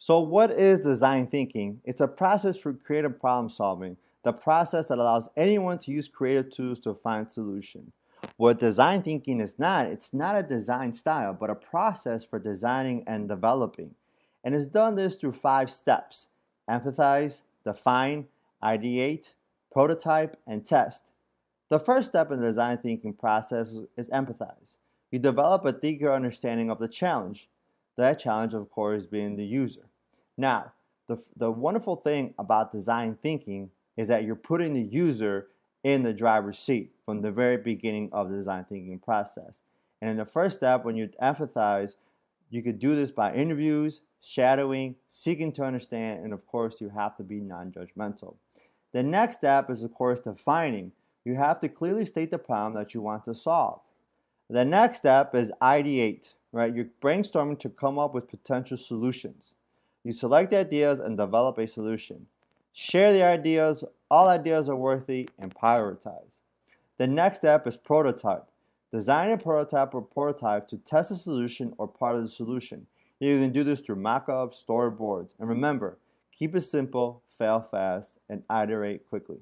So what is design thinking? It's a process for creative problem solving, the process that allows anyone to use creative tools to find solutions. What design thinking is not, it's not a design style, but a process for designing and developing. And it's done this through 5 steps: empathize, define, ideate, prototype, and test. The first step in the design thinking process is empathize. You develop a deeper understanding of the challenge. That challenge, of course, being the user. Now, the wonderful thing about design thinking is that you're putting the user in the driver's seat from the very beginning of the design thinking process. And in the first step, when you empathize, you could do this by interviews, shadowing, seeking to understand, and of course, you have to be non-judgmental. The next step is, of course, defining. You have to clearly state the problem that you want to solve. The next step is ideate, right? You're brainstorming to come up with potential solutions. You select the ideas and develop a solution. Share the ideas, all ideas are worthy, and prioritize. The next step is prototype. Design a prototype or prototype to test a solution or part of the solution. You can do this through mockups, storyboards, and remember, keep it simple, fail fast, and iterate quickly.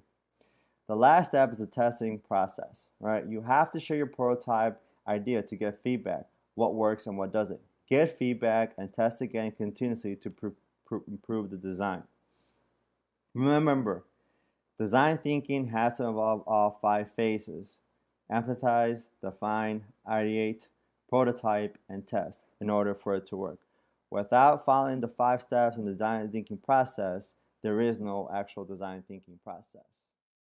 The last step is the testing process, right? You have to share your prototype idea to get feedback, what works and what doesn't. Get feedback and test again continuously to improve the design. Remember, design thinking has to involve all 5 phases: empathize, define, ideate, prototype, and test in order for it to work. Without following the 5 steps in the design thinking process, there is no actual design thinking process.